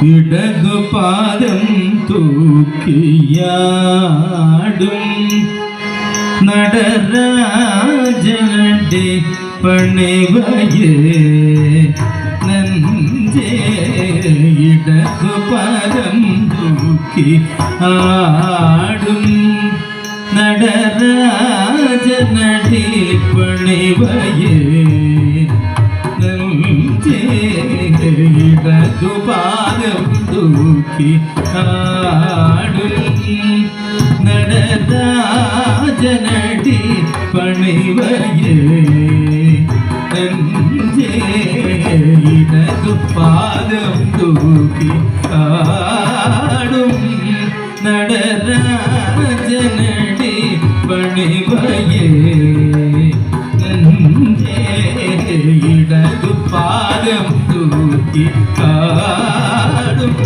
இடது பாதம் தூக்கியாடும் நடராஜனடி பணிவையே நஞ்சே இடது பாதம் தூக்கி ஆடும் நடராஜனடி பணிவையே இடது பாதம் தூக்கி ஆடும் நடராஜனடி பணிவையே இடது பாதம் தூக்கி ஆடும் நடராஜனடி பணிவையே இடது பாதம் தூக்கி ஆடும்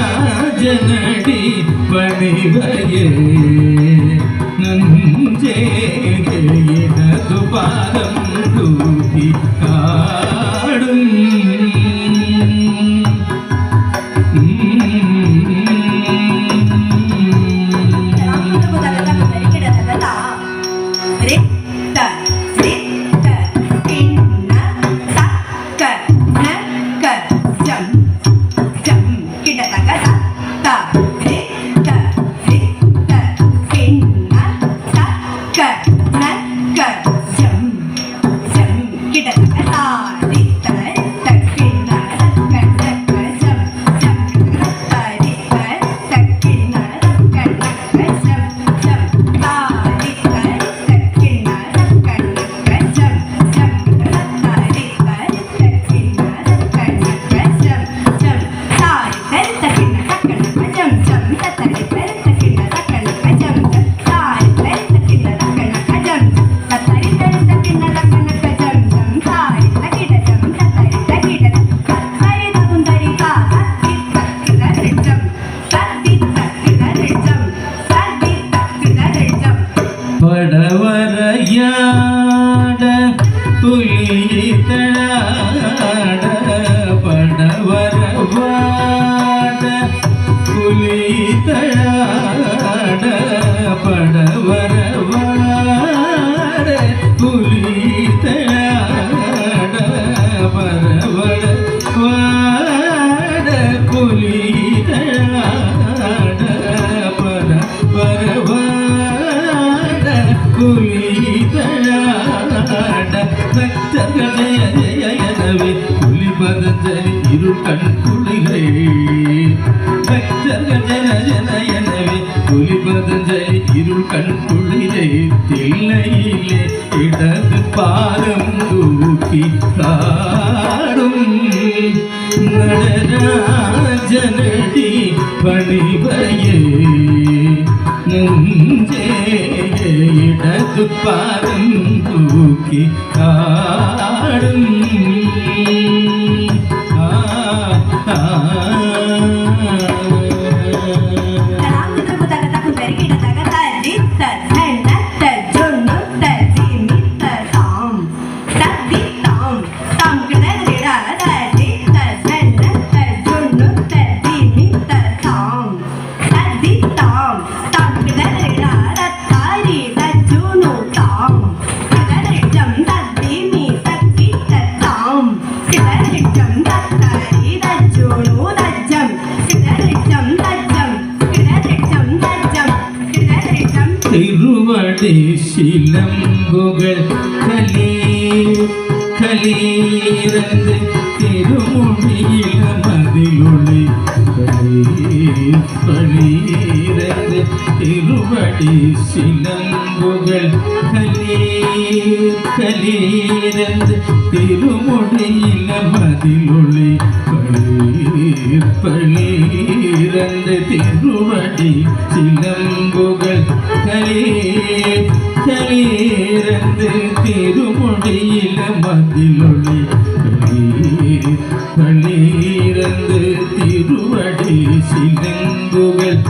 நடராஜனடி பணிவையே நஞ்சே இடது பாதம் தூக்கி ஆடும் படவரையாட புலிதழாட படவரவாட புலிதழாட படவரவாட புலிதழாட பரவரவாட புலிதழாட பரவரவாட புலிதழாட பக்தர்களே புலி பதஞ்சலி இரு கண் குளிரே பக்தர்கள் ஜன ஜன எனவே புலி பதஞ்சலி இருள் கண் குளிரே தில்லையிலே இடது பாதம் தூக்கி ஆடும் நடராஜனடி பணிவையே நஞ்சே இடது பாதம் தூக்கி ஆடும் திருவடி சிலம்புகள் கலீரந்து திருமொழியில மதிலொளி பளீரந்து திருவடி சிலம்புகள் கலீரந்து திருமொழியில மதிலொளி பளீரந்து திருவடி சிலம்புகள் கலீரந்து திருமொழியில மதிலொளி பளீரந்து திருவடி சிலம்புகள்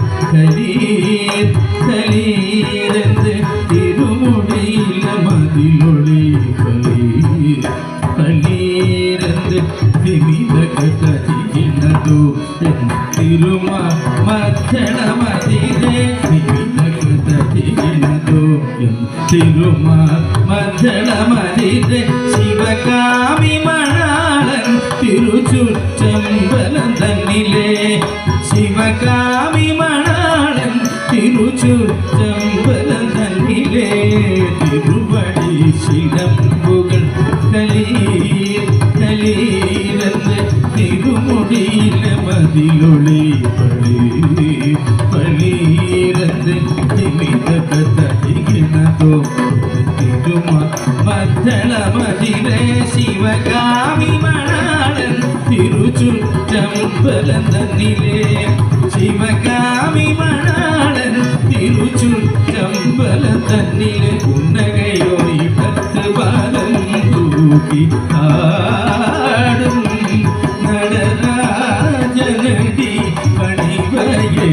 கலீரந்து திருமொழியில மதிலொளி பளீரந்து திமித கத തിരുമദ്ദളമതിരെ ശിവകാമി മണാളൻ തിരുചുറ്റമ്പലം തന്നിലെ ശിവകാമി മണാളൻ തിരുചുറ്റമ്പലം തന്നിലെ തിരുവടി ശിലമ്പുകൾ കലീരന്ന് തിരുമുടിയിലെ മതിലൊളി പളീരന്ന് നിമിതകതടിക്കുന്നതോ തിരുമദ്ദളമതിരെ ശിവകാമി മണാളൻ തിരുചുറ്റമ്പലം തന്നിലെ ശിവകാമി മണാളൻ തിരുചുറ്റമ്പലം തന്നിലെ ഉന്നകയോയിടത്ത് പാലം തൂക്കി ആടും നടരാജനടി പണിവയേ